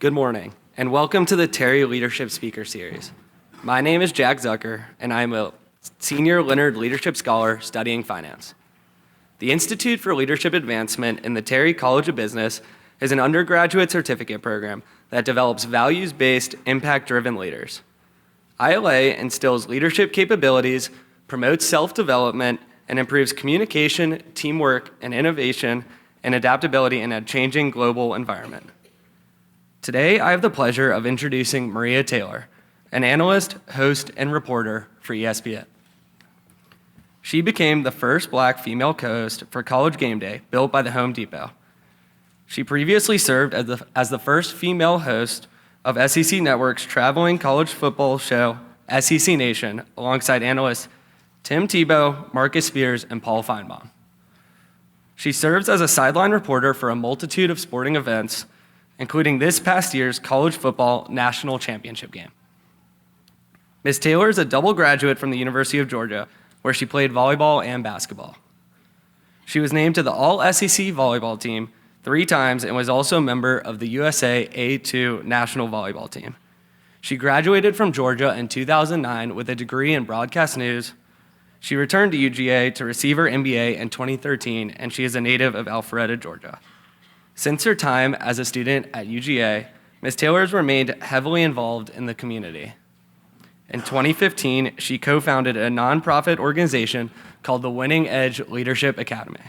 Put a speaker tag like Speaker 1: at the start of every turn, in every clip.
Speaker 1: Good morning, and welcome to the Terry Leadership Speaker Series. My name is Jack Zucker, and I am a Senior Leonard Leadership Scholar studying finance. The Institute for Leadership Advancement in the Terry College of Business is an undergraduate certificate program that develops values-based, impact-driven leaders. ILA instills leadership capabilities, promotes self-development, and improves communication, teamwork, and innovation and adaptability in a changing global environment. Today, I have the pleasure of introducing Maria Taylor, an analyst, host, and reporter for ESPN. She became the first Black female co-host for College GameDay, built by the Home Depot. She previously served as the first female host of SEC Network's traveling college football show, SEC Nation, alongside analysts Tim Tebow, Marcus Spears, and Paul Feinbaum. She serves as a sideline reporter for a multitude of sporting events, including this past year's college football national championship game. Ms. Taylor is a double graduate from the University of Georgia, where she played volleyball and basketball. She was named to the All-SEC volleyball team 3 times and was also a member of the USA A2 national volleyball team. She graduated from Georgia in 2009 with a degree in broadcast news. She returned to UGA to receive her MBA in 2013, and she is a native of Alpharetta, Georgia. Since her time as a student at UGA, Ms. Taylor has remained heavily involved in the community. In 2015, she co-founded a nonprofit organization called the Winning Edge Leadership Academy.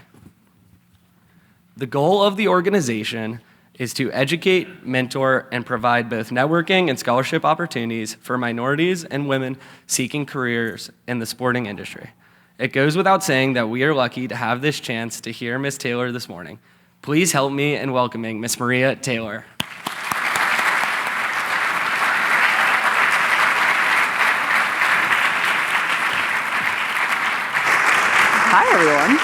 Speaker 1: The goal of the organization is to educate, mentor, and provide both networking and scholarship opportunities for minorities and women seeking careers in the sporting industry. It goes without saying that we are lucky to have this chance to hear Ms. Taylor this morning. Please help me in welcoming Ms. Maria Taylor.
Speaker 2: Hi, everyone.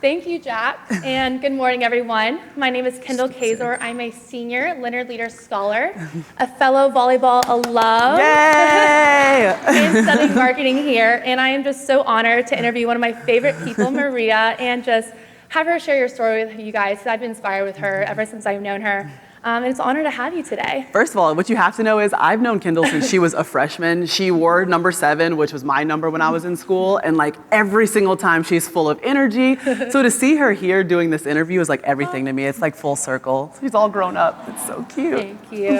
Speaker 3: Thank you, Jack, and good morning, everyone. My name is Kendall Kazor. I'm a senior Leonard Leader Scholar, a fellow volleyball alum,
Speaker 2: Yay!
Speaker 3: and studying marketing here, and I am just so honored to interview one of my favorite people, Maria, and just have her share your story with you guys, because I've been inspired with her ever since I've known her. And it's an honor to have you today.
Speaker 2: First of all, what you have to know is I've known Kendall since she was a freshman. She wore number 7, which was my number when I was in school, and like every single time she's full of energy. So to see her here doing this interview is like everything to me. It's like full circle. She's all grown up. It's so cute.
Speaker 3: Thank you.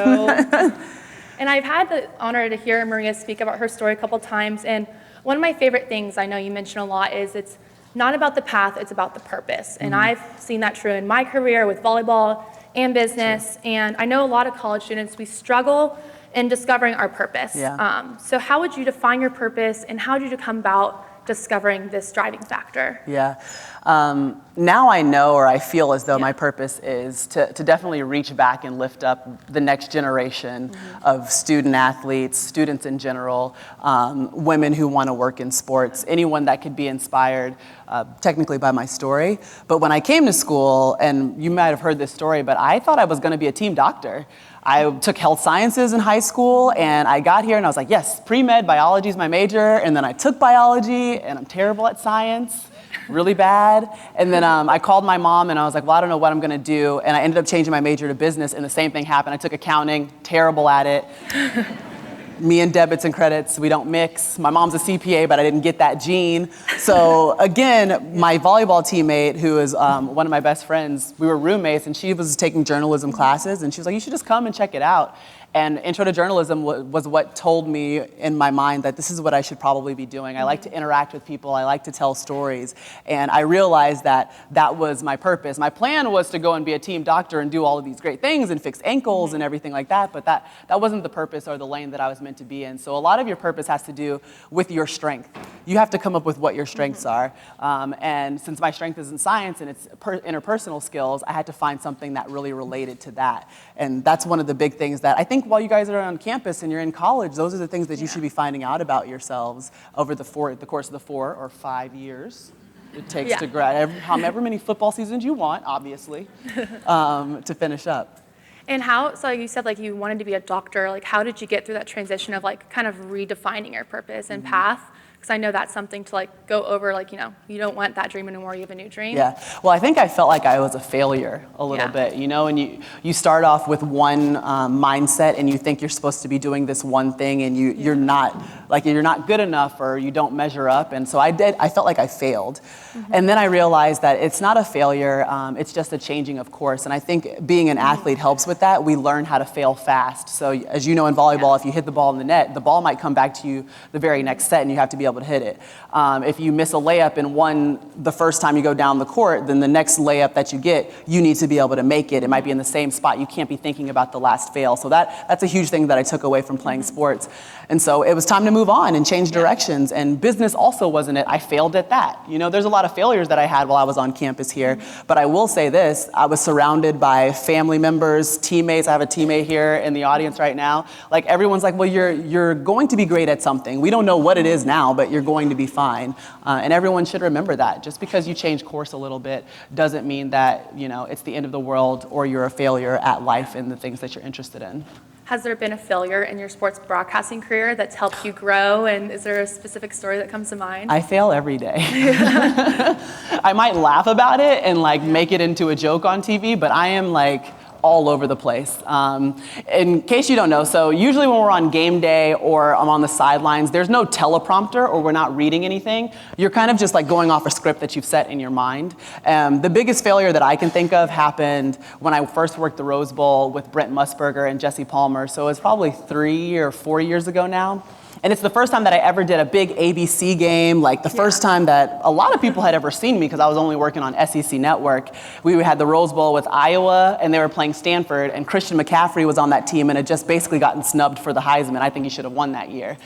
Speaker 3: And I've had the honor to hear Maria speak about her story a couple times, and one of my favorite things I know you mention a lot is it's not about the path, it's about the purpose. And I've seen that true in my career with volleyball and business, and I know a lot of college students, we struggle in discovering our purpose.
Speaker 2: Yeah.
Speaker 3: So how would you define your purpose, and how did you come about discovering this driving factor?
Speaker 2: Yeah. Now I know, or I feel as though my purpose is to definitely reach back and lift up the next generation of student athletes, students in general, women who want to work in sports, anyone that could be inspired technically by my story. But when I came to school, and you might have heard this story, but I thought I was going to be a team doctor. I took health sciences in high school, and I got here and I was like, yes, pre-med, biology is my major. And then I took biology, and I'm terrible at science, really bad. And then I called my mom and I was like, well, I don't know what I'm gonna do. And I ended up changing my major to business, and the same thing happened. I took accounting, terrible at it. Me and debits and credits, we don't mix. My mom's a CPA, but I didn't get that gene. So again, my volleyball teammate, who is one of my best friends, we were roommates, and she was taking journalism classes, and she was like, you should just come and check it out. And Intro to Journalism was what told me in my mind that this is what I should probably be doing. I like to interact with people. I like to tell stories. And I realized that that was my purpose. My plan was to go and be a team doctor and do all of these great things and fix ankles and everything like that, but that wasn't the purpose or the lane that I was meant to be in. So a lot of your purpose has to do with your strength. You have to come up with what your strengths are. And since my strength is in science and it's interpersonal skills, I had to find something that really related to that. And that's one of the big things that I think while you guys are on campus and you're in college, those are the things that you should be finding out about yourselves over the course of the 4 or 5 years it takes to grad, however many football seasons you want, obviously, to finish up.
Speaker 3: And how, so you said like you wanted to be a doctor, like how did you get through that transition of like kind of redefining your purpose and path Because I know that's something to like go over, like, you don't want that dream anymore, you have a new dream.
Speaker 2: Yeah, well, I think I felt like I was a failure a little bit, and you start off with one mindset and you think you're supposed to be doing this one thing and you're not good enough or you don't measure up, and so I felt like I failed. And then I realized that it's not a failure, it's just a changing of course, and I think being an athlete helps with that. We learn how to fail fast. So as you know in volleyball, if you hit the ball in the net, the ball might come back to you the very next set and you have to be able to hit it. If you miss a layup in the first time you go down the court, then the next layup that you get, you need to be able to make it. It might be in the same spot. You can't be thinking about the last fail. So that's a huge thing that I took away from playing sports. And so it was time to move on and change directions. And business also wasn't it. I failed at that. There's a lot of failures that I had while I was on campus here. But I will say this, I was surrounded by family members, teammates. I have a teammate here in the audience right now. Like everyone's like, well, you're going to be great at something. We don't know what it is now, but you're going to be fine. And everyone should remember that. Just because you change course a little bit doesn't mean that, it's the end of the world or you're a failure at life and the things that you're interested in.
Speaker 3: Has there been a failure in your sports broadcasting career that's helped you grow? And is there a specific story that comes to mind?
Speaker 2: I fail every day. I might laugh about it and make it into a joke on TV, but I am all over the place. In case you don't know, so usually when we're on game day or I'm on the sidelines, there's no teleprompter or we're not reading anything. You're kind of just going off a script that you've set in your mind. The biggest failure that I can think of happened when I first worked the Rose Bowl with Brent Musburger and Jesse Palmer. So it's probably 3 or 4 years ago now. And it's the first time that I ever did a big ABC game, first time that a lot of people had ever seen me because I was only working on SEC Network. We had the Rose Bowl with Iowa, and they were playing Stanford, and Christian McCaffrey was on that team and had just basically gotten snubbed for the Heisman. I think he should have won that year.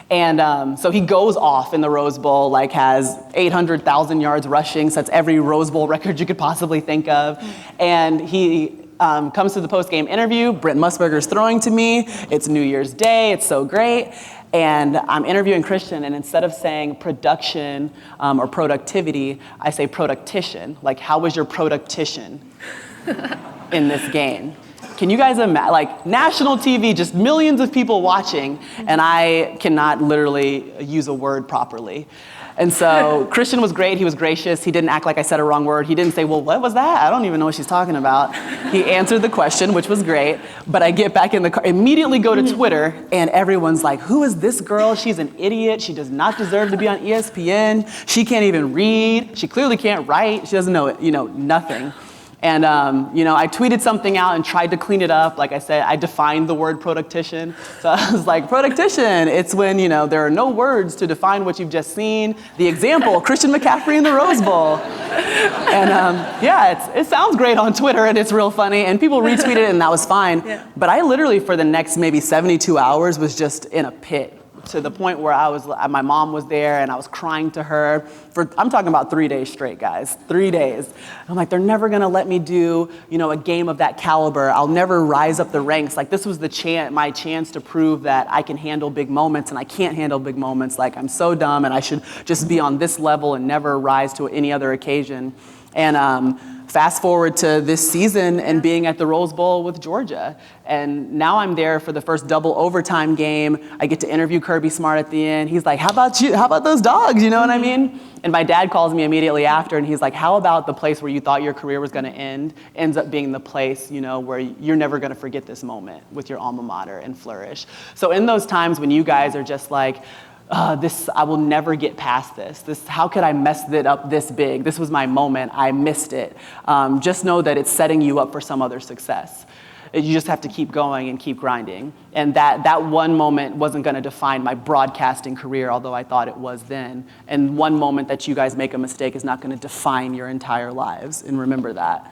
Speaker 2: And so he goes off in the Rose Bowl, has 800,000 yards rushing, sets every Rose Bowl record you could possibly think of. And he comes to the post-game interview. Brent Musburger's throwing to me. It's New Year's Day. It's so great. And I'm interviewing Christian, and instead of saying production or productivity, I say productician. How was your productician in this game? Can you guys imagine, national TV, just millions of people watching, and I cannot literally use a word properly. And so Christian was great. He was gracious. He didn't act like I said a wrong word. He didn't say, well, what was that? I don't even know what she's talking about. He answered the question, which was great. But I get back in the car, immediately go to Twitter, and everyone's like, who is this girl? She's an idiot. She does not deserve to be on ESPN. She can't even read. She clearly can't write. She doesn't know, nothing. And, I tweeted something out and tried to clean it up. Like I said, I defined the word productician. So I was like, productician, it's when, there are no words to define what you've just seen. The example, Christian McCaffrey in the Rose Bowl. And it sounds great on Twitter and it's real funny and people retweeted it and that was fine. Yeah. But I literally, for the next maybe 72 hours, was just in a pit. To the point where my mom was there and I was crying to her I'm talking about 3 days straight, guys, 3 days. I'm like, they're never gonna let me do, a game of that caliber. I'll never rise up the ranks. This was my chance to prove that I can handle big moments and I can't handle big moments. I'm so dumb and I should just be on this level and never rise to any other occasion. And fast forward to this season and being at the Rose Bowl with Georgia. And now I'm there for the first double overtime game. I get to interview Kirby Smart at the end. He's like, how about you? How about those dogs? You know what I mean? And my dad calls me immediately after and he's like, how about the place where you thought your career was gonna end ends up being the place, where you're never gonna forget this moment with your alma mater and flourish. So in those times when you guys are just like, I will never get past this. How could I mess it up this big? This was my moment. I missed it. Just know that it's setting you up for some other success. You just have to keep going and keep grinding. And that one moment wasn't going to define my broadcasting career, although I thought it was then. And one moment that you guys make a mistake is not going to define your entire lives. And remember that.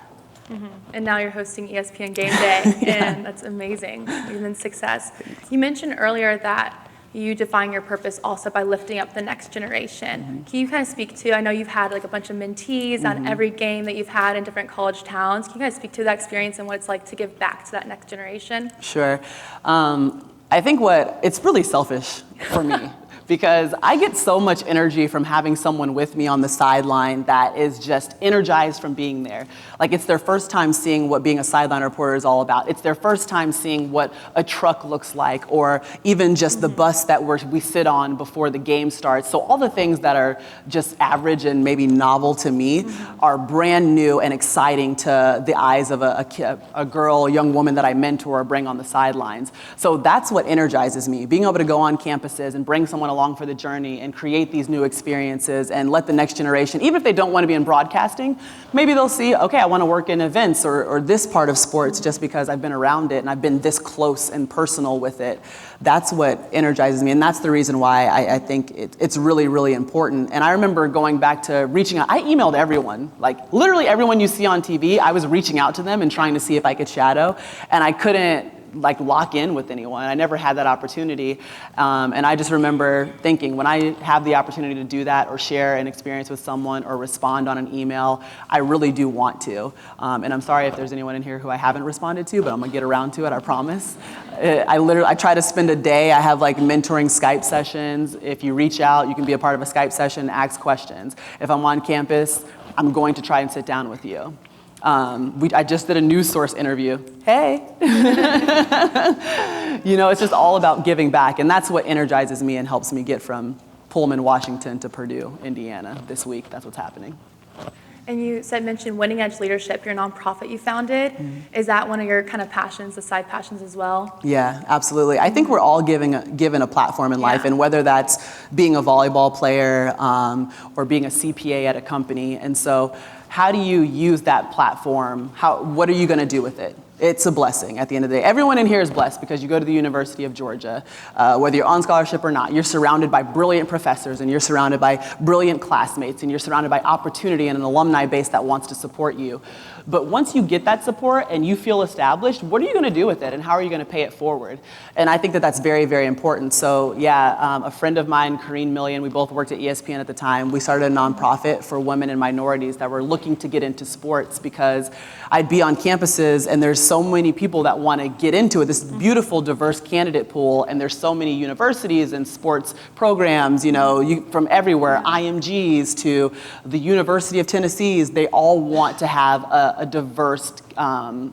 Speaker 3: Mm-hmm. And now you're hosting ESPN GameDay, and that's amazing. Even success. You mentioned earlier that you define your purpose also by lifting up the next generation. Mm-hmm. Can you kind of speak to, I know you've had a bunch of mentees on every game that you've had in different college towns. Can you guys speak to that experience and what it's like to give back to that next generation?
Speaker 2: Sure. I think it's really selfish for me. because I get so much energy from having someone with me on the sideline that is just energized from being there. Like, it's their first time seeing what being a sideline reporter is all about. It's their first time seeing what a truck looks like, or even just the bus that we sit on before the game starts. So all the things that are just average and maybe novel to me are brand new and exciting to the eyes of a girl, a young woman that I mentor or bring on the sidelines. So that's what energizes me, being able to go on campuses and bring someone along for the journey and create these new experiences and let the next generation, even if they don't want to be in broadcasting, maybe they'll see, okay, I want to work in events or this part of sports just because I've been around it and I've been this close and personal with it. That's what energizes me, and that's the reason why I think it's really, really important. And I remember going back to reaching out. I emailed everyone, like literally everyone you see on TV, I was reaching out to them and trying to see if I could shadow, and I couldn't like lock in with anyone. I never had that opportunity. And I just remember thinking, when I have the opportunity to do that or share an experience with someone or respond on an email, I really do want to. And I'm sorry if there's anyone in here who I haven't responded to, but I'm gonna get around to it, I promise. I try to spend a day, I have like mentoring Skype sessions. If you reach out, you can be a part of a Skype session, ask questions. If I'm on campus, I'm going to try and sit down with you. I just did a news source interview. Hey. It's just all about giving back, and that's what energizes me and helps me get from Pullman, Washington to Purdue, Indiana this week. That's what's happening.
Speaker 3: And you mentioned Winning Edge Leadership, your nonprofit you founded. Is that one of your kind of passions, the side passions as well?
Speaker 2: Yeah, absolutely. I think we're all given a platform in life, and whether that's being a volleyball player or being a CPA at a company. And so how do you use that platform? What are you going to do with it? It's a blessing at the end of the day. Everyone in here is blessed because you go to the University of Georgia. Whether you're on scholarship or not, you're surrounded by brilliant professors, and you're surrounded by brilliant classmates, and you're surrounded by opportunity and an alumni base that wants to support you. But once you get that support and you feel established, what are you going to do with it, and how are you going to pay it forward? And I think that that's very, very important. So a friend of mine, Corrine Millian, we both worked at ESPN at the time. We started a nonprofit for women and minorities that were looking to get into sports, because I'd be on campuses and there's so many people that want to get into it, this beautiful, diverse candidate pool, and there's so many universities and sports programs, from everywhere, IMGs to the University of Tennessee's, they all want to have a diverse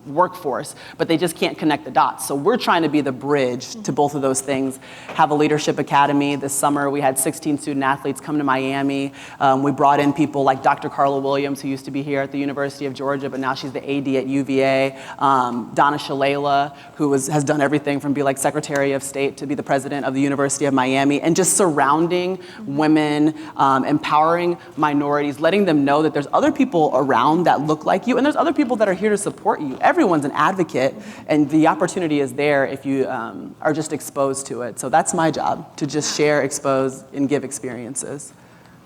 Speaker 2: workforce, but they just can't connect the dots. So we're trying to be the bridge to both of those things. Have a leadership academy. This summer we had 16 student athletes come to Miami. We brought in people like Dr. Carla Williams, who used to be here at the University of Georgia, but now she's the AD at UVA. Donna Shalala, who has done everything from be like Secretary of State to be the president of the University of Miami, and just surrounding women, empowering minorities, letting them know that there's other people around that look like you, and there's other people that are here to support you. Everyone's an advocate, and the opportunity is there if you are just exposed to it. So that's my job, to just share, expose, and give experiences.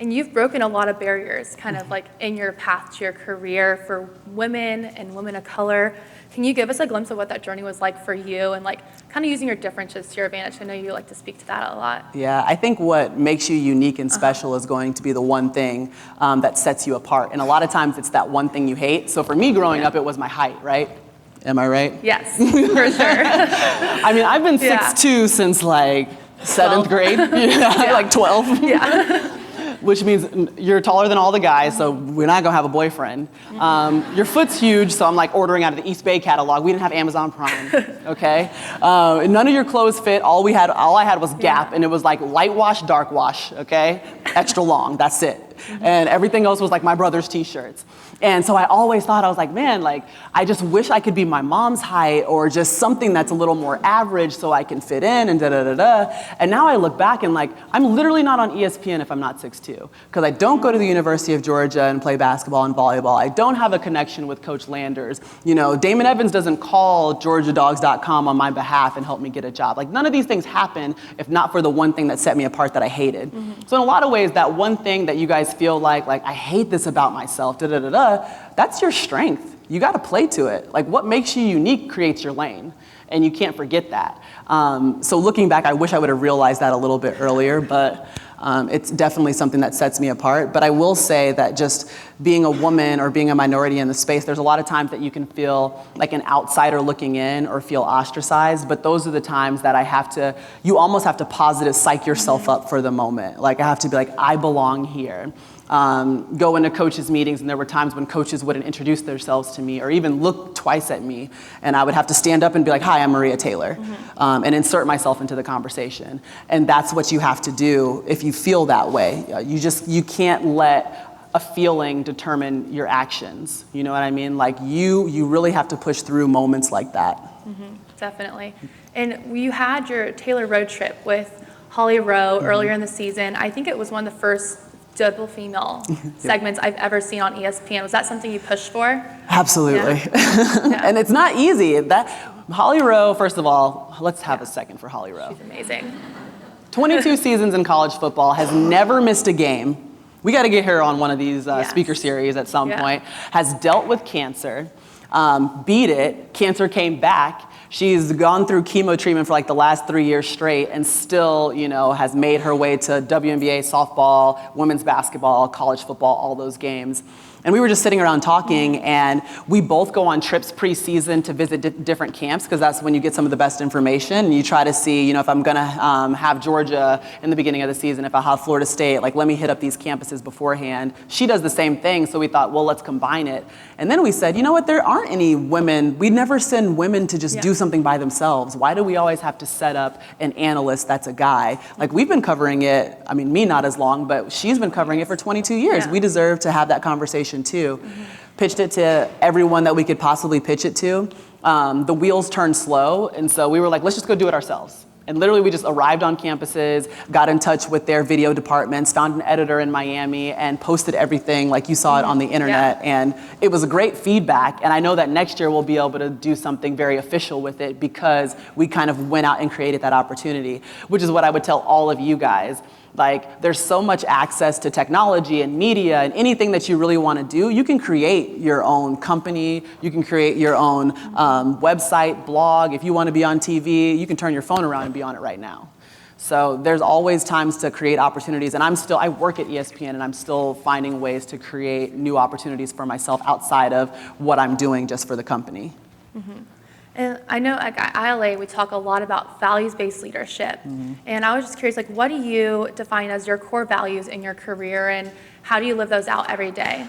Speaker 3: And you've broken a lot of barriers kind of like in your path to your career for women and women of color. Can you give us a glimpse of what that journey was like for you, and like kind of using your differences to your advantage? I know you like to speak to that a lot.
Speaker 2: Yeah, I think what makes you unique and special is going to be the one thing that sets you apart. And a lot of times it's that one thing you hate. So for me growing up, it was my height, right? Am I right?
Speaker 3: Yes, for sure.
Speaker 2: I mean, I've been 6'2" since like 7th grade, like 12. Yeah. Which means you're taller than all the guys, so we're not gonna have a boyfriend. Your foot's huge, so I'm like ordering out of the East Bay catalog. We didn't have Amazon Prime, okay? None of your clothes fit. All I had was Gap, and it was like light wash, dark wash, okay? Extra long, that's it. And everything else was like my brother's t-shirts. And so I always thought, I was like, man, like, I just wish I could be my mom's height, or just something that's a little more average so I can fit in and da-da-da-da. And now I look back and like, I'm literally not on ESPN if I'm not 6'2", because I don't go to the University of Georgia and play basketball and volleyball. I don't have a connection with Coach Landers. Damon Evans doesn't call GeorgiaDogs.com on my behalf and help me get a job. Like, none of these things happen if not for the one thing that set me apart that I hated. So in a lot of ways, that one thing that you guys feel like I hate this about myself, da-da-da-da, that's your strength. You got to play to it. Like, what makes you unique creates your lane, and you can't forget that. So looking back, I wish I would have realized that a little bit earlier, but It's definitely something that sets me apart. But I will say that just being a woman or being a minority in the space, there's a lot of times that you can feel like an outsider looking in or feel ostracized. But those are the times that you almost have to positive psych yourself up for the moment. Like I have to be like, I belong here. Go into coaches' meetings, and there were times when coaches wouldn't introduce themselves to me or even look twice at me, and I would have to stand up and be like, hi, I'm Maria Taylor, and insert myself into the conversation. And that's what you have to do if you feel that way. You can't let a feeling determine your actions. You know what I mean? Like you really have to push through moments like that.
Speaker 3: Definitely. And you had your Taylor road trip with Holly Rowe earlier in the season. I think it was one of the first double female segments I've ever seen on ESPN. Was that something you pushed for?
Speaker 2: Absolutely. Yeah. And it's not easy. Holly Rowe, first of all, let's have a second for Holly Rowe.
Speaker 3: She's amazing.
Speaker 2: 22 seasons in college football, has never missed a game. We got to get her on one of these speaker series at some point. Has dealt with cancer, beat it. Cancer came back. She's gone through chemo treatment for like the last 3 years straight and still, has made her way to WNBA softball, women's basketball, college football, all those games. And we were just sitting around talking, and we both go on trips pre-season to visit different camps because that's when you get some of the best information. And you try to see, if I'm going to have Georgia in the beginning of the season, if I have Florida State, like let me hit up these campuses beforehand. She does the same thing, so we thought, well, let's combine it. And then we said, you know what, there aren't any women. We never send women to just do something by themselves. Why do we always have to set up an analyst that's a guy? Like we've been covering it, me not as long, but she's been covering it for 22 years. We deserve to have that conversation too. Pitched it to everyone that we could possibly pitch it to. The wheels turned slow, and so we were like, let's just go do it ourselves. And literally we just arrived on campuses, got in touch with their video departments, found an editor in Miami, and posted everything like you saw it on the internet. And it was a great feedback, and I know that next year we'll be able to do something very official with it because we kind of went out and created that opportunity, which is what I would tell all of you guys. Like, there's so much access to technology and media and anything that you really want to do. You can create your own company. You can create your own website, blog. If you want to be on TV, you can turn your phone around and be on it right now. So there's always times to create opportunities. And I work at ESPN, and I'm still finding ways to create new opportunities for myself outside of what I'm doing just for the company.
Speaker 3: And I know at ILA, we talk a lot about values-based leadership. And I was just curious, what do you define as your core values in your career, and how do you live those out every day?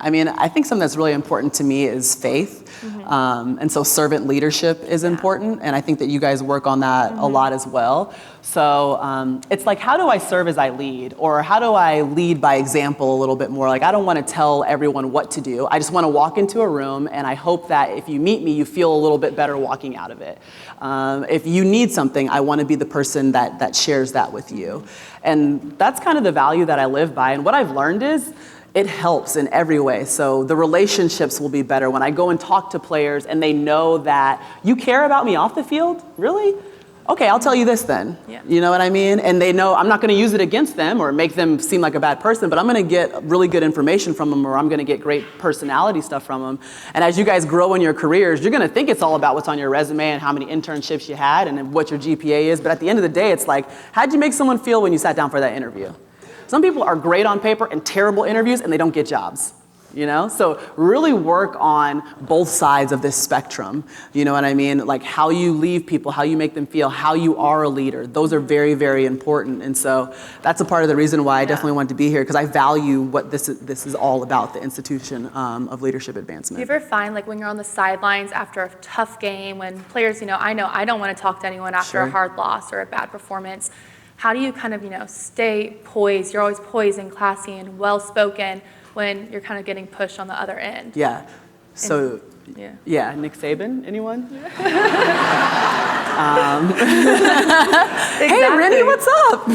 Speaker 2: I think something that's really important to me is faith. And so servant leadership is important. And I think that you guys work on that a lot as well. So it's like, how do I serve as I lead? Or how do I lead by example a little bit more? Like, I don't want to tell everyone what to do. I just want to walk into a room, and I hope that if you meet me, you feel a little bit better walking out of it. If you need something, I want to be the person that shares that with you. And that's kind of the value that I live by. And what I've learned is it helps in every way. So the relationships will be better when I go and talk to players and they know that you care about me off the field. Really? Okay, I'll tell you this then. You know what I mean? And they know I'm not going to use it against them or make them seem like a bad person, but I'm going to get really good information from them, or I'm going to get great personality stuff from them. And as you guys grow in your careers, you're going to think it's all about what's on your resume and how many internships you had and what your GPA is. But at the end of the day, it's like, how'd you make someone feel when you sat down for that interview? Some people are great on paper and terrible interviews, and they don't get jobs. So really work on both sides of this spectrum. You know what I mean? Like how you leave people, how you make them feel, how you are a leader. Those are very, very important. And so that's a part of the reason why I definitely wanted to be here, because I value what this is all about, the institution of leadership advancement.
Speaker 3: Do you ever find, when you're on the sidelines after a tough game, when players, I know I don't want to talk to anyone after a hard loss or a bad performance. How do you kind of, stay poised? You're always poised and classy and well-spoken when you're kind of getting pushed on the other end.
Speaker 2: So, Nick Saban, anyone? Hey, Rennie, what's up?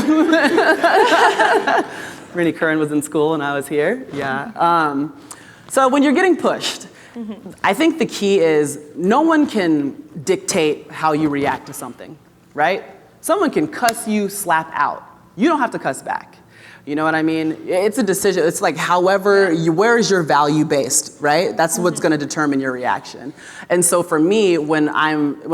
Speaker 2: Rennie Curran was in school and I was here. So when you're getting pushed, I think the key is no one can dictate how you react to something, right? Someone can cuss you slap out. You don't have to cuss back. You know what I mean? It's a decision. It's like where is your value based, right? That's what's going to determine your reaction. And so for me, when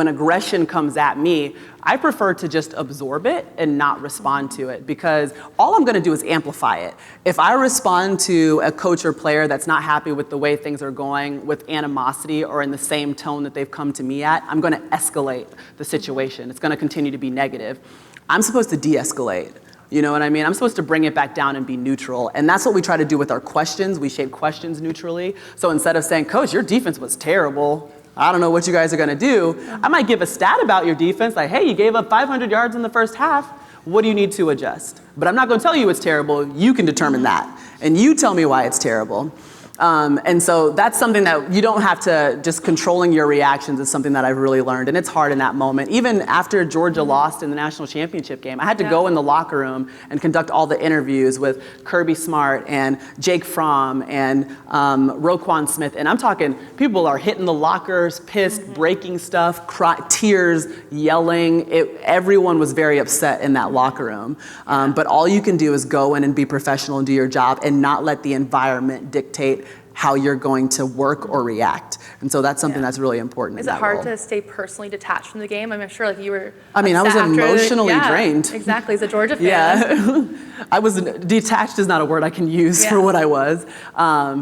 Speaker 2: aggression comes at me, I prefer to just absorb it and not respond to it, because all I'm going to do is amplify it. If I respond to a coach or player that's not happy with the way things are going with animosity or in the same tone that they've come to me at, I'm going to escalate the situation. It's going to continue to be negative. I'm supposed to de-escalate. You know what I mean? I'm supposed to bring it back down and be neutral. And that's what we try to do with our questions. We shape questions neutrally. So instead of saying, Coach, your defense was terrible, I don't know what you guys are going to do, I might give a stat about your defense, like, hey, you gave up 500 yards in the first half. What do you need to adjust? But I'm not going to tell you it's terrible. You can determine that. And you tell me why it's terrible. And so that's something that you don't have to, just controlling your reactions is something that I've really learned. And it's hard in that moment. Even after Georgia lost in the national championship game, I had to go in the locker room and conduct all the interviews with Kirby Smart and Jake Fromm and Roquan Smith. And I'm talking, people are hitting the lockers, pissed, breaking stuff, tears, yelling. Everyone was very upset in that locker room. But all you can do is go in and be professional and do your job and not let the environment dictate how you're going to work or react. And so that's something that's really important.
Speaker 3: Is it hard to stay personally detached from the game? I'm sure like you were.
Speaker 2: I mean, I was emotionally drained.
Speaker 3: Exactly, as a Georgia fan.
Speaker 2: Yeah, I was detached is not a word I can use for what I was.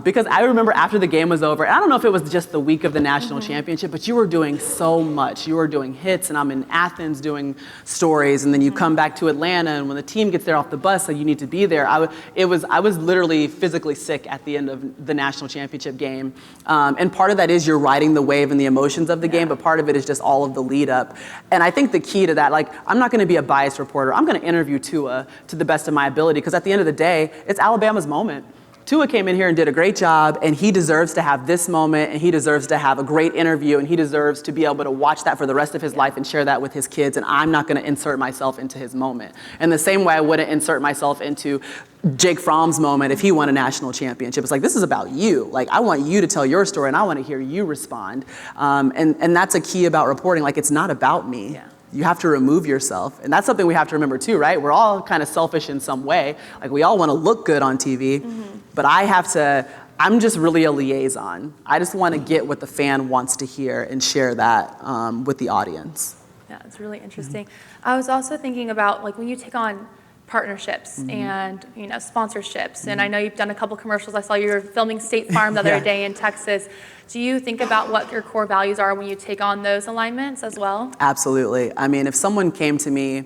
Speaker 2: Because I remember after the game was over, I don't know if it was just the week of the national championship, but you were doing so much. You were doing hits, and I'm in Athens doing stories, and then you come back to Atlanta, and when the team gets there off the bus, so you need to be there. I was literally physically sick at the end of the national championship game. And part of that is you're riding the wave and the emotions of the game, but part of it is just all of the lead up. And I think the key to that, like, I'm not going to be a biased reporter. I'm going to interview Tua to the best of my ability, because at the end of the day, it's Alabama's moment. Tua came in here and did a great job, and he deserves to have this moment, and he deserves to have a great interview, and he deserves to be able to watch that for the rest of his life and share that with his kids, and I'm not going to insert myself into his moment. In the same way I wouldn't insert myself into Jake Fromm's moment if he won a national championship. It's like, this is about you. Like, I want you to tell your story, and I want to hear you respond. And that's a key about reporting. Like, it's not about me. Yeah. You have to remove yourself. And that's something we have to remember too, right? We're all kind of selfish in some way. Like, we all want to look good on TV, but I'm just really a liaison. I just want to get what the fan wants to hear and share that with the audience.
Speaker 3: Yeah, it's really interesting. I was also thinking about, like, when you take on partnerships and sponsorships, and I know you've done a couple commercials. I saw you were filming State Farm the other day in Texas. Do you think about what your core values are when you take on those alignments as well? Absolutely.
Speaker 2: I mean, if someone came to me,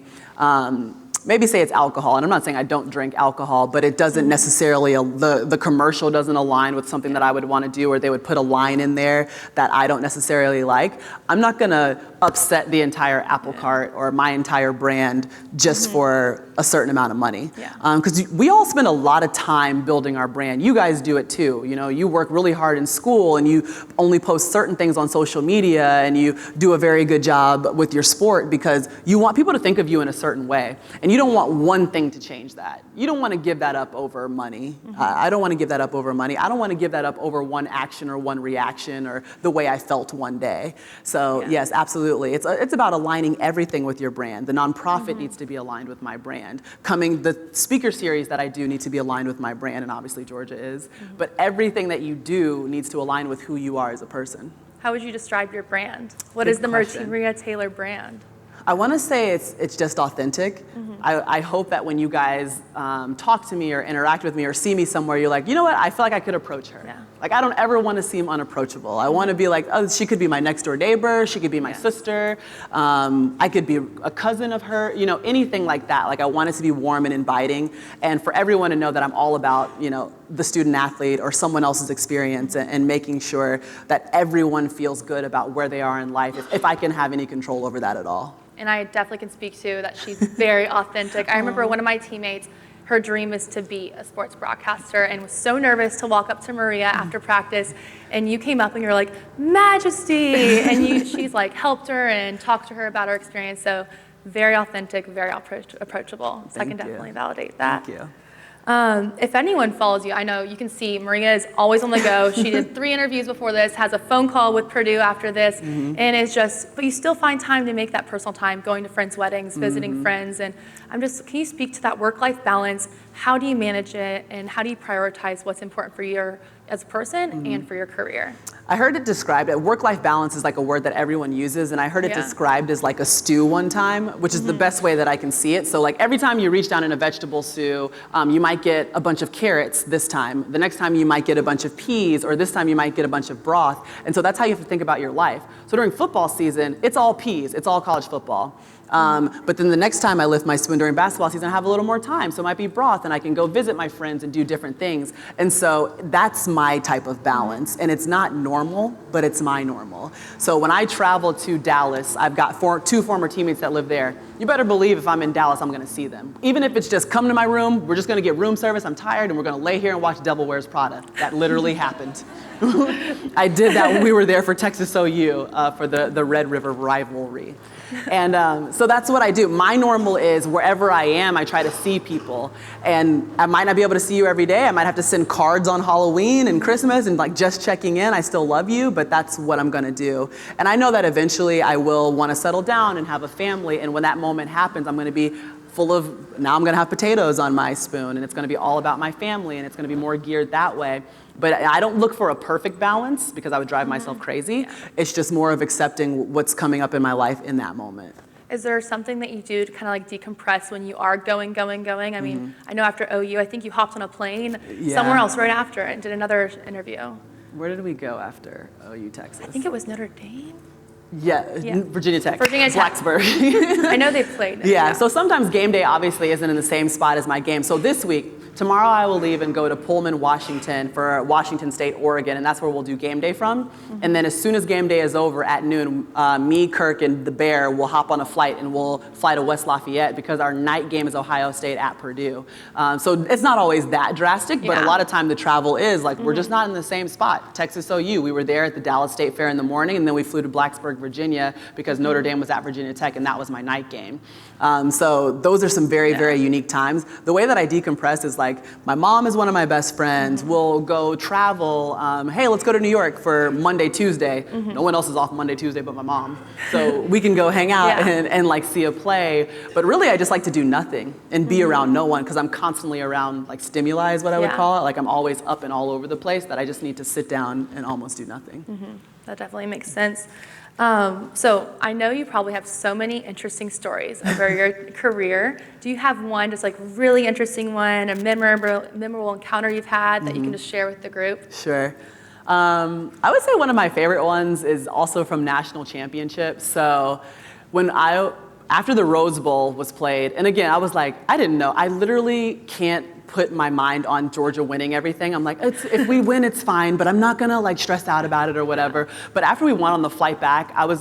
Speaker 2: maybe say it's alcohol, and I'm not saying I don't drink alcohol, but it doesn't necessarily, the commercial doesn't align with something that I would want to do, or they would put a line in there that I don't necessarily like, I'm not going to upset the entire apple cart or my entire brand just for a certain amount of money. Because we all spend a lot of time building our brand. You guys do it too. You know, you work really hard in school, and you only post certain things on social media, and you do a very good job with your sport because you want people to think of you in a certain way. And you don't want one thing to change that. You don't want to give that up over money. I don't want to give that up over money. I don't want to give that up over one action or one reaction or the way I felt one day. So yes, absolutely. It's about aligning everything with your brand. The nonprofit needs to be aligned with my brand. The speaker series that I do need to be aligned with my brand, and obviously Georgia is. But everything that you do needs to align with who you are as a person.
Speaker 3: How would you describe your brand? What is the Maria Taylor brand?
Speaker 2: I want to say it's just authentic. I hope that when you guys talk to me or interact with me or see me somewhere, you're like, you know what, I feel like I could approach her. Like, I don't ever want to seem unapproachable. I want to be like, oh, she could be my next door neighbor, she could be my sister, I could be a cousin of her, anything like that. Like, I want it to be warm and inviting, and for everyone to know that I'm all about, the student athlete or someone else's experience, and making sure that everyone feels good about where they are in life, if I can have any control over that at all.
Speaker 3: And I definitely can speak to that she's very authentic. I remember one of my teammates, her dream is to be a sports broadcaster, and was so nervous to walk up to Maria after practice, and you came up and you're like, Majesty, and she's like helped her and talked to her about her experience. So very authentic, very approachable. So I can definitely validate that.
Speaker 2: Thank you.
Speaker 3: If anyone follows you, I know you can see Maria is always on the go. She did 3 interviews before this, has a phone call with Purdue after this, and it's just, but you still find time to make that personal time, going to friends' weddings, visiting friends, and can you speak to that work-life balance, how do you manage it, and how do you prioritize what's important for you as a person and for your career?
Speaker 2: I heard it described, work-life balance is like a word that everyone uses, and I heard it described as like a stew one time, which is the best way that I can see it. So like every time you reach down in a vegetable stew, you might get a bunch of carrots this time. The next time you might get a bunch of peas, or this time you might get a bunch of broth. And so that's how you have to think about your life. So during football season, it's all peas, it's all college football. But then the next time I lift my spoon during basketball season, I have a little more time, so it might be broth, and I can go visit my friends and do different things. And so that's my type of balance, and it's not normal, but it's my normal. So when I travel to Dallas, I've got two former teammates that live there. You better believe if I'm in Dallas, I'm gonna see them. Even if it's just come to my room, we're just gonna get room service, I'm tired, and we're gonna lay here and watch Devil Wears Prada. That literally happened. I did that when we were there for Texas OU for the Red River rivalry. And so that's what I do. My normal is wherever I am, I try to see people. And I might not be able to see you every day. I might have to send cards on Halloween and Christmas and like just checking in. I still love you, but that's what I'm gonna do. And I know that eventually I will wanna settle down and have a family. And when that moment happens, I'm gonna be now I'm gonna have potatoes on my spoon, and it's gonna be all about my family, and it's gonna be more geared that way. But I don't look for a perfect balance because I would drive myself crazy. It's just more of accepting what's coming up in my life in that moment.
Speaker 3: Is there something that you do to kind of like decompress when you are going? I mean, I know after OU, I think you hopped on a plane somewhere else right after and did another interview.
Speaker 2: Where did we go after OU, Texas?
Speaker 3: I think it was Notre Dame.
Speaker 2: Yeah. Virginia Tech.
Speaker 3: Virginia Tech.
Speaker 2: Blacksburg.
Speaker 3: I know they played.
Speaker 2: Yeah, so sometimes game day obviously isn't in the same spot as my game. So this week, tomorrow I will leave and go to Pullman, Washington for Washington State, Oregon, and that's where we'll do game day from. And then as soon as game day is over at noon, me, Kirk, and the Bear will hop on a flight and we'll fly to West Lafayette because our night game is Ohio State at Purdue. So it's not always that drastic, but a lot of time the travel is like, we're just not in the same spot. Texas OU, we were there at the Dallas State Fair in the morning, and then we flew to Blacksburg, Virginia, because Notre Dame was at Virginia Tech, and that was my night game. So those are some very, very unique times. The way that I decompress is like, my mom is one of my best friends. We'll go travel. Hey, let's go to New York for Monday, Tuesday. No one else is off Monday, Tuesday but my mom. So we can go hang out and like see a play. But really, I just like to do nothing and be around no one, because I'm constantly around like stimuli is what I would call it. Like I'm always up and all over the place that I just need to sit down and almost do nothing.
Speaker 3: That definitely makes sense. So I know you probably have so many interesting stories over your career. Do you have one, just like really interesting one, a memorable encounter you've had that you can just share with the group?
Speaker 2: Sure. I would say one of my favorite ones is also from national championships. So after the Rose Bowl was played, and again, I was like, I didn't know. I literally can't put my mind on Georgia winning everything. I'm like, if we win, it's fine, but I'm not gonna like stress out about it or whatever. But after we won on the flight back, I was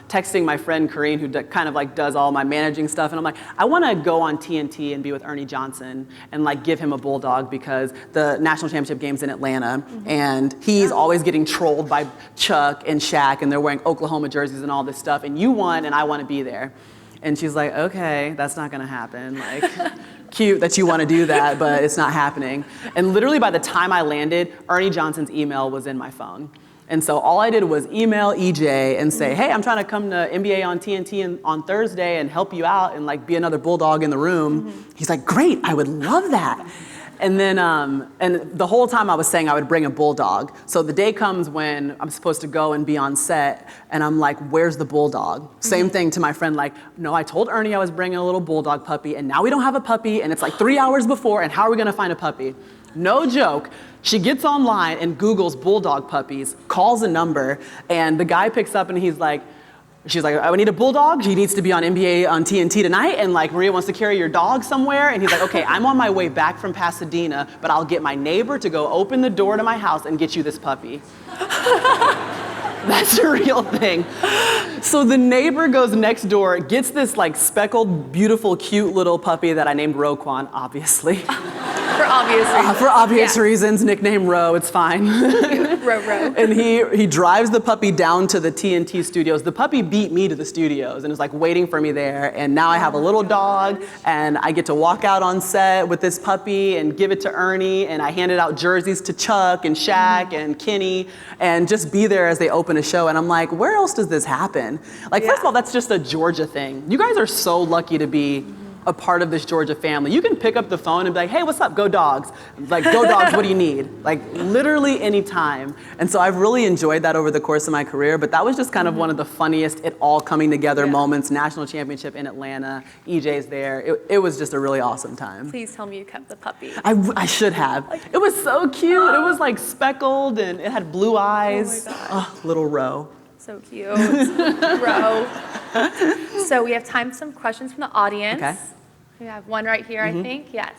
Speaker 2: texting my friend Kareen, who kind of like does all my managing stuff, and I'm like, I wanna go on TNT and be with Ernie Johnson and like give him a bulldog, because the national championship game's in Atlanta, and he's always getting trolled by Chuck and Shaq, and they're wearing Oklahoma jerseys and all this stuff, and you won, and I wanna be there. And she's like, okay, that's not gonna happen. Like, cute that you wanna do that, but it's not happening. And literally by the time I landed, Ernie Johnson's email was in my phone. And so all I did was email EJ and say, hey, I'm trying to come to MBA on TNT on Thursday and help you out and like be another bulldog in the room. He's like, great, I would love that. And then, and the whole time I was saying I would bring a bulldog. So the day comes when I'm supposed to go and be on set, and I'm like, where's the bulldog? Same thing to my friend, like, no, I told Ernie I was bringing a little bulldog puppy, and now we don't have a puppy, and it's like 3 hours before, and how are we gonna find a puppy? No joke. She gets online and Googles bulldog puppies, calls a number, and the guy picks up and she's like, I need a bulldog. He needs to be on NBA on TNT tonight, and like Maria wants to carry your dog somewhere. And he's like, okay, I'm on my way back from Pasadena, but I'll get my neighbor to go open the door to my house and get you this puppy. That's a real thing. So the neighbor goes next door, gets this like speckled, beautiful, cute little puppy that I named Roquan, obviously.
Speaker 3: For obvious reasons.
Speaker 2: For obvious reasons, nickname Rowe, it's fine.
Speaker 3: Rowe.
Speaker 2: And he drives the puppy down to the TNT studios. The puppy beat me to the studios and is like waiting for me there. And now I have a little dog, and I get to walk out on set with this puppy and give it to Ernie, and I handed out jerseys to Chuck and Shaq and Kenny, and just be there as they open a show. And I'm like, where else does this happen? Like, first of all, that's just a Georgia thing. You guys are so lucky to be a part of this Georgia family. You can pick up the phone and be like, hey, what's up? Go Dogs. Like, go Dogs, what do you need? Like, literally any time. And so I've really enjoyed that over the course of my career, but that was just kind of one of the funniest, it all coming together moments. National championship in Atlanta, EJ's there. It was just a really awesome time.
Speaker 3: Please tell me you kept the puppy.
Speaker 2: I should have. It was so cute. It was like speckled and it had blue eyes.
Speaker 3: Oh my gosh.
Speaker 2: Oh, little Rowe.
Speaker 3: So cute. Rowe. So we have time for some questions from the audience.
Speaker 2: Okay.
Speaker 3: We have one right here, I think. Yes.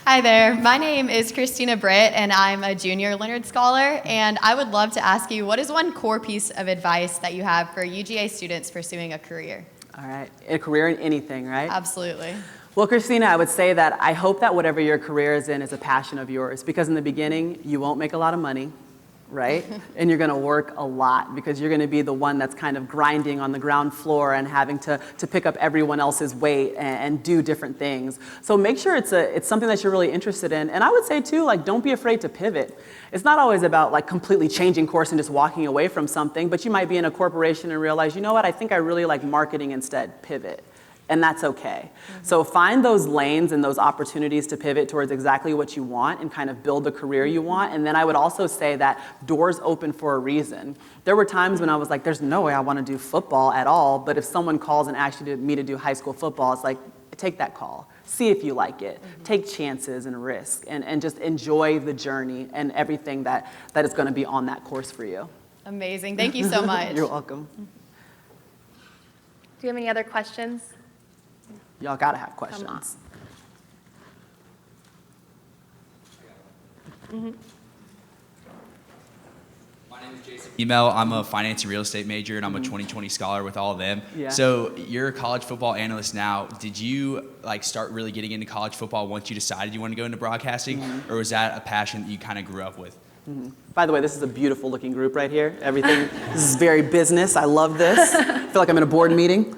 Speaker 4: Hi there. My name is Christina Britt, and I'm a junior Leonard Scholar. And I would love to ask you, what is one core piece of advice that you have for UGA students pursuing a career?
Speaker 2: All right. A career in anything, right?
Speaker 4: Absolutely.
Speaker 2: Well, Christina, I would say that I hope that whatever your career is in is a passion of yours, because in the beginning, you won't make a lot of money, right? And you're going to work a lot because you're going to be the one that's kind of grinding on the ground floor and having to pick up everyone else's weight and do different things. So make sure it's something that you're really interested in. And I would say too, like, don't be afraid to pivot. It's not always about like completely changing course and just walking away from something, but you might be in a corporation and realize, you know what, I think I really like marketing instead, pivot. And that's okay. So find those lanes and those opportunities to pivot towards exactly what you want and kind of build the career you want. And then I would also say that doors open for a reason. There were times when I was like, there's no way I want to do football at all. But if someone calls and asks me to do high school football, it's like, take that call. See if you like it. Take chances and risk and just enjoy the journey and everything that is going to be on that course for you.
Speaker 4: Amazing. Thank you so much.
Speaker 2: You're welcome.
Speaker 3: Do you have any other questions?
Speaker 2: Y'all gotta have questions.
Speaker 5: My name is Jason Email. I'm a finance and real estate major, and I'm a 2020 scholar with all of them.
Speaker 2: Yeah.
Speaker 5: So you're a college football analyst now. Did you like start really getting into college football once you decided you wanted to go into broadcasting, or was that a passion that you kind of grew up with?
Speaker 2: By the way, this is a beautiful looking group right here. Everything, this is very business. I love this. I feel like I'm in a board meeting.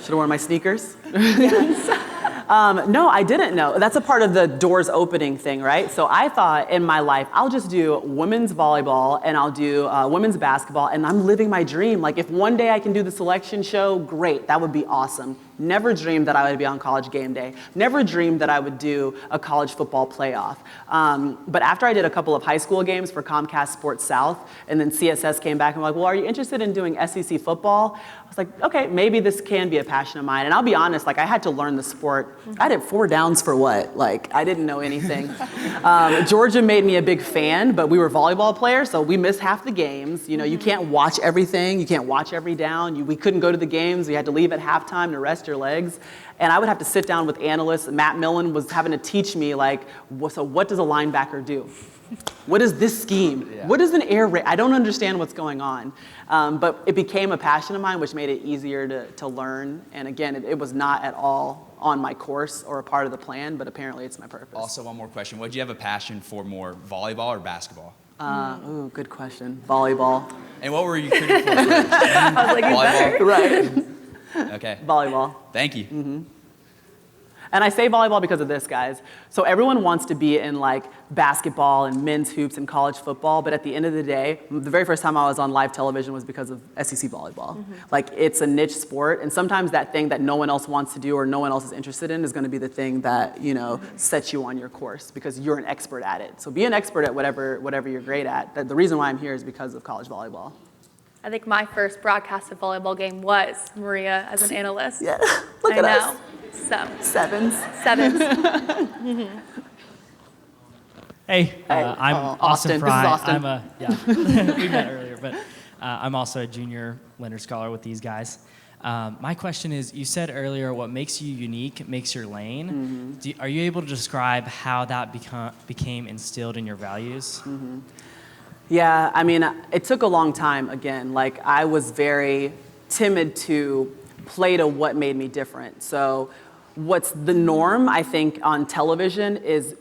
Speaker 2: Should have worn my sneakers. No, I didn't know. That's a part of the doors opening thing, right? So I thought in my life, I'll just do women's volleyball and I'll do women's basketball, and I'm living my dream. Like, if one day I can do the selection show, great, that would be awesome. Never dreamed that I would be on College Game Day. Never dreamed that I would do a college football playoff. But after I did a couple of high school games for Comcast Sports South, and then CSS came back and were like, well, are you interested in doing SEC football? I was like, okay, maybe this can be a passion of mine. And I'll be honest, like, I had to learn the sport. I did 4 downs for what? Like, I didn't know anything. Georgia made me a big fan, but we were volleyball players, so we missed half the games. You know, you can't watch everything. You can't watch every down. We couldn't go to the games. We had to leave at halftime to rest your legs. And I would have to sit down with analysts. Matt Millen was having to teach me, like, so what does a linebacker do? What is this scheme? Yeah. What is an air raid? I don't understand what's going on. But it became a passion of mine, which made it easier to learn. And again, it was not at all on my course or a part of the plan, but apparently it's my purpose.
Speaker 5: Also, one more question. Would you have a passion for more volleyball or basketball?
Speaker 2: Ooh, good question. Volleyball.
Speaker 5: And what were you recruiting for?
Speaker 3: I was like,
Speaker 5: Volleyball?
Speaker 2: Right.
Speaker 5: Okay.
Speaker 2: Volleyball.
Speaker 5: Thank you.
Speaker 2: And I say volleyball because of this, guys. So everyone wants to be in like basketball and men's hoops and college football, but at the end of the day, the very first time I was on live television was because of SEC volleyball. Like, it's a niche sport, and sometimes that thing that no one else wants to do or no one else is interested in is going to be the thing that, you know, sets you on your course because you're an expert at it. So be an expert at whatever you're great at. The reason why I'm here is because of college volleyball.
Speaker 3: I think my first broadcasted volleyball game was Maria as an analyst.
Speaker 2: Yeah, look at us.
Speaker 3: So.
Speaker 2: Sevens.
Speaker 6: Hey, I'm Austin Fry.
Speaker 2: This is Austin.
Speaker 6: We met earlier, but I'm also a junior Leonard Scholar with these guys. My question is, you said earlier what makes you unique makes your lane. Are you able to describe how that became instilled in your values?
Speaker 2: Yeah, I mean, it took a long time, again. Like, I was very timid to play to what made me different. So what's the norm, I think, on television is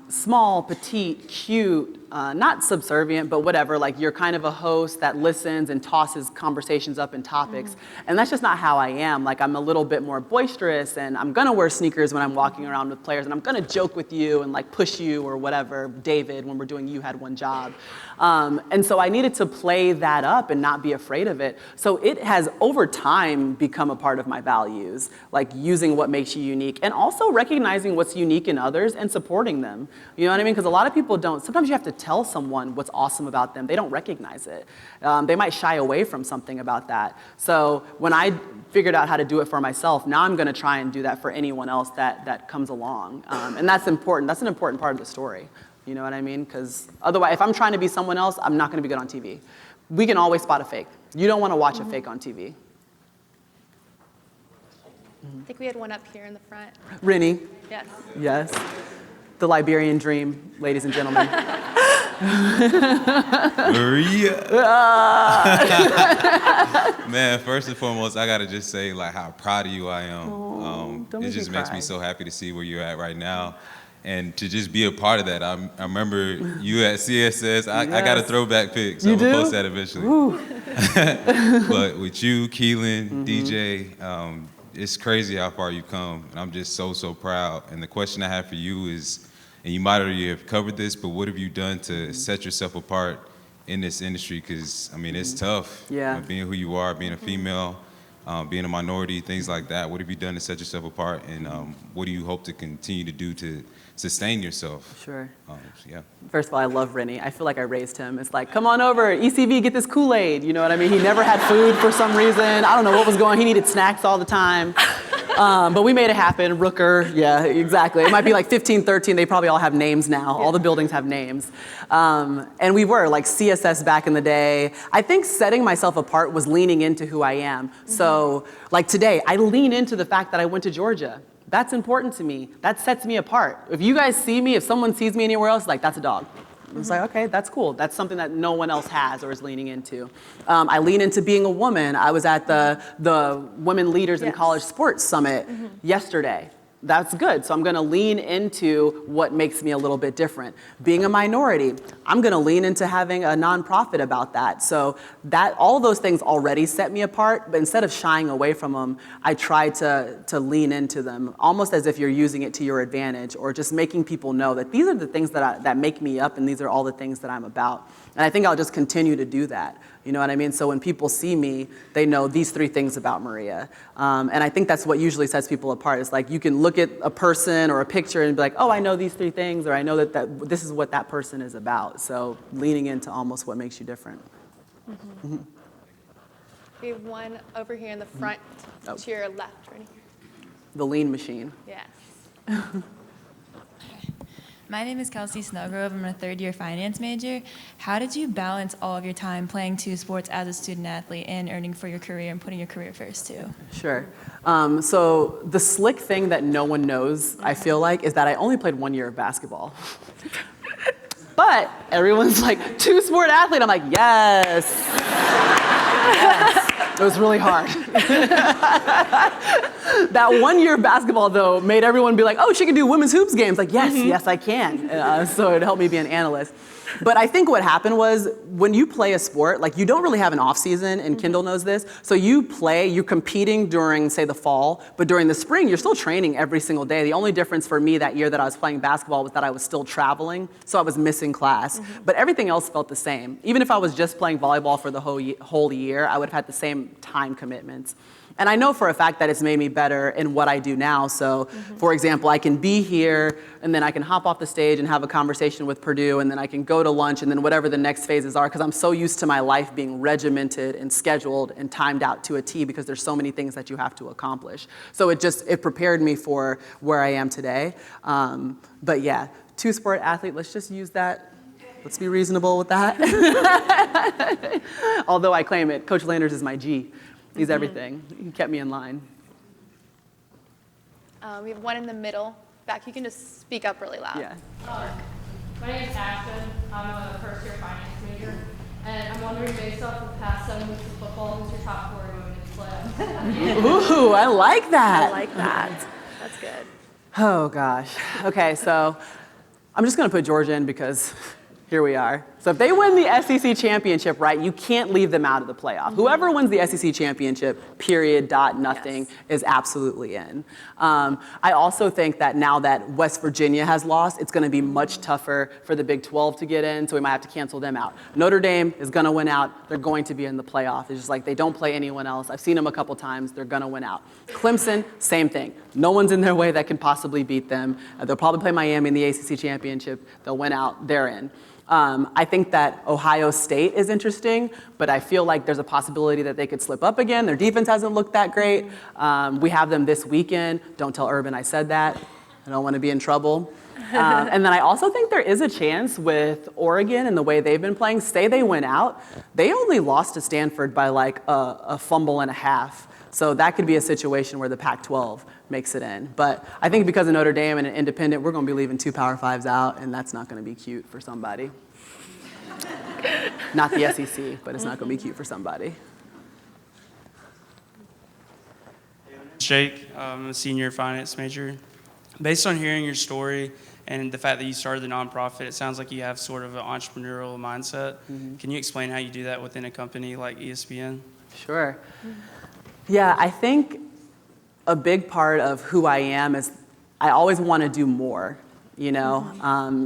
Speaker 2: small, petite, cute, not subservient, but whatever, like you're kind of a host that listens and tosses conversations up in topics. And that's just not how I am. Like I'm a little bit more boisterous, and I'm gonna wear sneakers when I'm walking around with players, and I'm gonna joke with you and like push you or whatever, David, when we're doing You Had One Job. And so I needed to play that up and not be afraid of it. So it has over time become a part of my values, like using what makes you unique and also recognizing what's unique in others and supporting them. You know what I mean? Because a lot of people don't. Sometimes you have to tell someone what's awesome about them. They don't recognize it. They might shy away from something about that. So when I figured out how to do it for myself, now I'm going to try and do that for anyone else that comes along. And that's important. That's an important part of the story. You know what I mean? Because otherwise, if I'm trying to be someone else, I'm not going to be good on TV. We can always spot a fake. You don't want to watch a fake on TV.
Speaker 3: I think we had one up here in the front.
Speaker 2: Rennie.
Speaker 3: Yes.
Speaker 2: Yes. The Liberian dream, ladies and gentlemen.
Speaker 7: Maria. Man, first and foremost, I gotta just say like how proud of you I am.
Speaker 2: Don't
Speaker 7: It
Speaker 2: make
Speaker 7: just
Speaker 2: me
Speaker 7: makes
Speaker 2: cry.
Speaker 7: me so happy to see where you're at right now. And to just be a part of that, I remember you at CSS. I got a
Speaker 2: Yes.
Speaker 7: throwback pic, so
Speaker 2: You
Speaker 7: I'm gonna
Speaker 2: do?
Speaker 7: post that eventually. But with you, Keelan, DJ, it's crazy how far you've come, and I'm just so proud. And the question I have for you is, and you might already have covered this, but what have you done to set yourself apart in this industry? Because I mean, it's tough.
Speaker 2: Yeah.
Speaker 7: You know, being who you are, being a female, being a minority, things like that. What have you done to set yourself apart, and what do you hope to continue to do to sustain yourself?
Speaker 2: Sure.
Speaker 7: Yeah.
Speaker 2: First of all, I love Rennie. I feel like I raised him. It's like, come on over, ECV, get this Kool-Aid. You know what I mean? He never had food for some reason. I don't know what was going on. He needed snacks all the time. But we made it happen. Rooker, yeah, exactly. It might be like 15, 13. They probably all have names now. All the buildings have names. And we were like CSS back in the day. I think setting myself apart was leaning into who I am. So like today, I lean into the fact that I went to Georgia. That's important to me. That sets me apart. If you guys see me, if someone sees me anywhere else, like, that's a dog. It's like, okay, that's cool. That's something that no one else has or is leaning into. I lean into being a woman. I was at the Women Leaders in
Speaker 3: Yes.
Speaker 2: College Sports Summit yesterday. That's good. So I'm going to lean into what makes me a little bit different. Being a minority, I'm going to lean into having a nonprofit about that. So that all those things already set me apart, but instead of shying away from them, I try to lean into them, almost as if you're using it to your advantage, or just making people know that these are the things that make me up, and these are all the things that I'm about. And I think I'll just continue to do that. You know what I mean? So when people see me, they know these 3 things about Maria. And I think that's what usually sets people apart. It's like you can look at a person or a picture and be like, oh, I know these 3 things, or I know that this is what that person is about. So leaning into almost what makes you different.
Speaker 3: We have one over here in the front
Speaker 2: Oh.
Speaker 3: to your left, Rennie.
Speaker 2: The lean machine.
Speaker 3: Yes.
Speaker 8: My name is Kelsey Snowgrove. I'm a third-year finance major. How did you balance all of your time playing 2 sports as a student athlete and earning for your career and putting your career first too?
Speaker 2: Sure. So the slick thing that no one knows, I feel like, is that I only played 1 year of basketball. But everyone's like, 2-sport athlete. I'm like, yes. Yes. It was really hard. That 1 year of basketball, though, made everyone be like, oh, she can do women's hoops games. Like, yes, yes, I can. So it helped me be an analyst. But I think what happened was when you play a sport, like you don't really have an off season, and Kendall knows this. So you're competing during, say, the fall, but during the spring, you're still training every single day. The only difference for me that year that I was playing basketball was that I was still traveling, so I was missing class. But everything else felt the same. Even if I was just playing volleyball for the whole year, I would have had the same time commitments. And I know for a fact that it's made me better in what I do now. So, for example, I can be here, and then I can hop off the stage and have a conversation with Purdue, and then I can go to lunch, and then whatever the next phases are, because I'm so used to my life being regimented and scheduled and timed out to a T, because there's so many things that you have to accomplish. So it prepared me for where I am today. But yeah, 2-sport athlete, let's just use that. Let's be reasonable with that. Although I claim it, Coach Landers is my G. He's everything. He kept me in line.
Speaker 3: We have one in the middle. Back, you can just speak up really loud.
Speaker 2: Yeah.
Speaker 9: My name is Ashton. I'm a first-year finance major, and I'm wondering, based off the past 7 weeks of football, who's your top 4 going into playoffs?
Speaker 2: Ooh, I like that.
Speaker 3: I like that. That's good.
Speaker 2: Oh gosh. Okay, so I'm just gonna put Georgia in because here we are. So if they win the SEC championship, right, you can't leave them out of the playoff. Whoever wins the SEC championship, period, dot, nothing, is absolutely in. I also think that now that West Virginia has lost, it's going to be much tougher for the Big 12 to get in, so we might have to cancel them out. Notre Dame is going to win out. They're going to be in the playoff. It's just like they don't play anyone else. I've seen them a couple times. They're going to win out. Clemson, same thing. No one's in their way that can possibly beat them. They'll probably play Miami in the ACC championship. They'll win out. They're in. I think that Ohio State is interesting, but I feel like there's a possibility that they could slip up again. Their defense hasn't looked that great. We have them this weekend. Don't tell Urban I said that. I don't want to be in trouble. And then I also think there is a chance with Oregon and the way they've been playing. Say they win out, they only lost to Stanford by like a fumble and a half. So that could be a situation where the Pac-12 makes it in. But I think because of Notre Dame and an independent, we're going to be leaving 2 Power 5s out, and that's not going to be cute for somebody. Not the SEC, but it's not going to be cute for somebody.
Speaker 10: Jake, I'm a senior finance major. Based on hearing your story and the fact that you started the nonprofit, it sounds like you have sort of an entrepreneurial mindset. Can you explain how you do that within a company like ESPN?
Speaker 2: Sure. Yeah, I think a big part of who I am is I always want to do more, you know?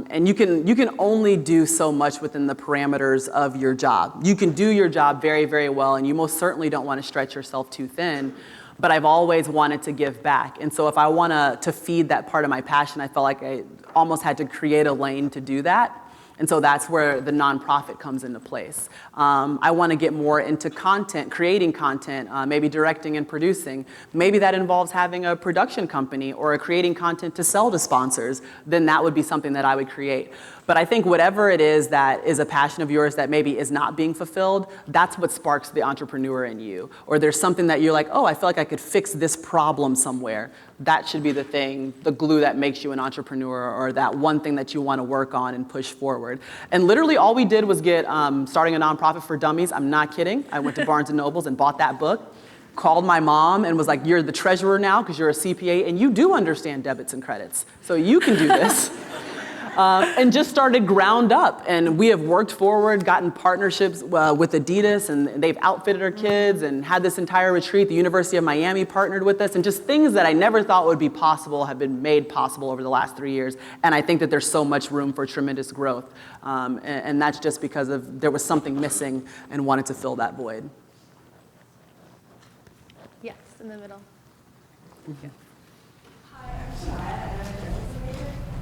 Speaker 2: And you can only do so much within the parameters of your job. You can do your job very, very well, and you most certainly don't want to stretch yourself too thin. But I've always wanted to give back. And so if I want to feed that part of my passion, I felt like I almost had to create a lane to do that. And so that's where the nonprofit comes into place. I want to get more into content, creating content, maybe directing and producing. Maybe that involves having a production company or creating content to sell to sponsors. Then that would be something that I would create. But I think whatever it is that is a passion of yours that maybe is not being fulfilled, that's what sparks the entrepreneur in you. Or there's something that you're like, oh, I feel like I could fix this problem somewhere. That should be the thing, the glue that makes you an entrepreneur, or that one thing that you want to work on and push forward. And literally all we did was get starting a nonprofit for dummies. I'm not kidding. I went to Barnes & Nobles and bought that book, called my mom and was like, you're the treasurer now because you're a CPA and you do understand debits and credits. So you can do this. And just started ground up. And we have worked forward, gotten partnerships with Adidas, and they've outfitted our kids and had this entire retreat. The University of Miami partnered with us, and just things that I never thought would be possible have been made possible over the last 3 years. And I think that there's so much room for tremendous growth. And that's just because there was something missing and wanted to fill that void.
Speaker 3: Yes, in the middle.
Speaker 2: Okay.
Speaker 11: Hi, I'm Shia.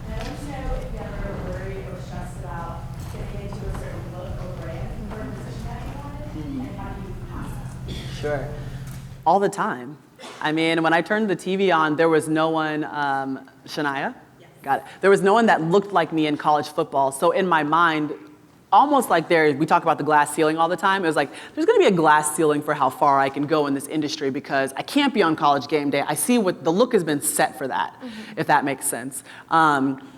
Speaker 11: I want to know if you ever worried or stressed about getting into a certain look or brand for a position that you wanted, and how do you pass that?
Speaker 2: Sure. All the time. I mean, when I turned the TV on, there was no one, Shania? Yes. Got it. There was no one that looked like me in college football. So in my mind, almost like we talk about the glass ceiling all the time. It was like, there's going to be a glass ceiling for how far I can go in this industry because I can't be on College Game Day. I see what the look has been set for that, if that makes sense.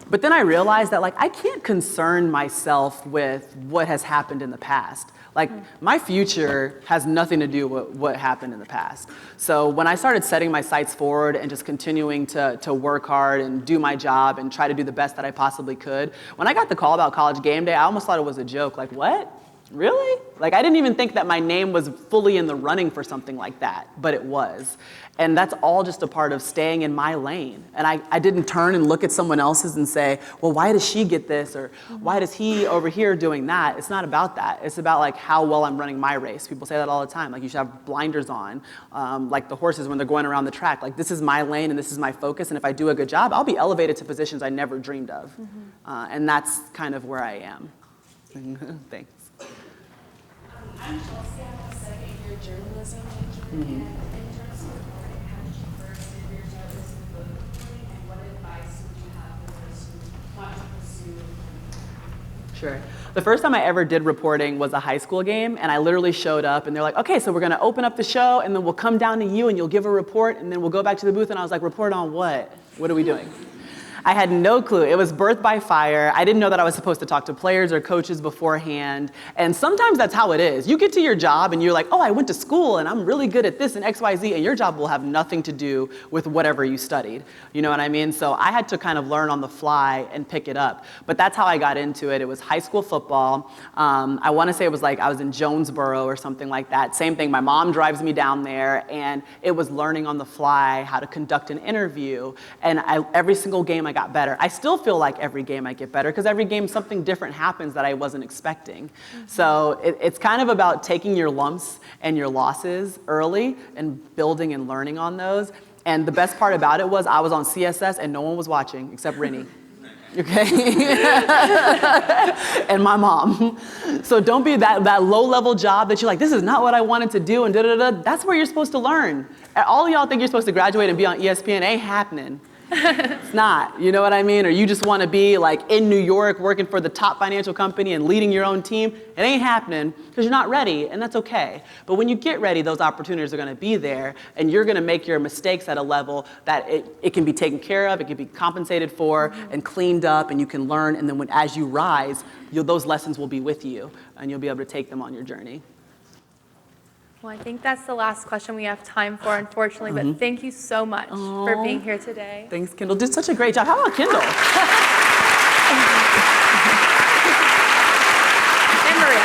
Speaker 2: But then I realized that I can't concern myself with what has happened in the past. My future has nothing to do with what happened in the past. So when I started setting my sights forward and just continuing to work hard and do my job and try to do the best that I possibly could, when I got the call about College Game Day, I almost thought it was a joke. What? Really? I didn't even think that my name was fully in the running for something like that, but it was. And that's all just a part of staying in my lane. And I didn't turn and look at someone else's and say, well, why does she get this? Or why does he over here doing that? It's not about that. It's about how well I'm running my race. People say that all the time. You should have blinders on, like the horses when they're going around the track. This is my lane and this is my focus. And if I do a good job, I'll be elevated to positions I never dreamed of. And that's kind of where I am. Thanks.
Speaker 11: I'm Chelsea. I'm a second-year journalism major. And in terms of reporting, how did you first dip your toes in photo reporting, and what advice would you have for those who want to pursue?
Speaker 2: Sure. The first time I ever did reporting was a high school game, and I literally showed up, and they're like, okay, so we're going to open up the show, and then we'll come down to you, and you'll give a report, and then we'll go back to the booth, and I was like, report on what? What are we doing? I had no clue. It was birth by fire. I didn't know that I was supposed to talk to players or coaches beforehand. And sometimes that's how it is. You get to your job and you're like, oh, I went to school and I'm really good at this and X, Y, Z, and your job will have nothing to do with whatever you studied. You know what I mean? So I had to kind of learn on the fly and pick it up. But that's how I got into it. It was high school football. I want to say it was like I was in Jonesboro or something like that. Same thing. My mom drives me down there, and it was learning on the fly how to conduct an interview. And every single game I got better. I still feel like every game I get better because every game something different happens that I wasn't expecting. So it's kind of about taking your lumps and your losses early and building and learning on those. And the best part about it was I was on CSS and no one was watching except Rennie. Okay? And my mom. So don't be that low-level job that you're like, this is not what I wanted to do, and da-da-da. That's where you're supposed to learn. All of y'all think you're supposed to graduate and be on ESPN. Ain't happening. It's not, you know what I mean? Or you just want to be like in New York working for the top financial company and leading your own team. It ain't happening because you're not ready, and that's okay. But when you get ready, those opportunities are going to be there, and you're going to make your mistakes at a level that it can be taken care of, it can be compensated for and cleaned up, and you can learn, and then as you rise, those lessons will be with you, and you'll be able to take them on your journey.
Speaker 3: Well, I think that's the last question we have time for, unfortunately, but thank you so much for being here today.
Speaker 2: Thanks, Kendall. Did such a great job. How about Kendall?
Speaker 3: And Maria.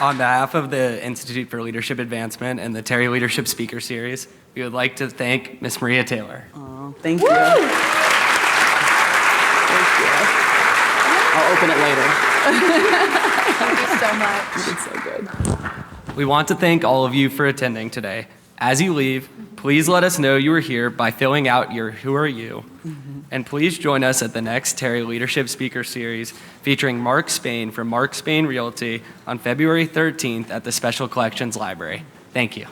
Speaker 1: On behalf of the Institute for Leadership Advancement and the Terry Leadership Speaker Series, we would like to thank Miss Maria Taylor.
Speaker 2: Oh, thank you. Thank you. I'll open it later.
Speaker 3: Thank you so much.
Speaker 2: You did so good.
Speaker 1: We want to thank all of you for attending today. As you leave, please let us know you were here by filling out your Who Are You? And please join us at the next Terry Leadership Speaker Series featuring Mark Spain from Mark Spain Realty on February 13th at the Special Collections Library. Thank you.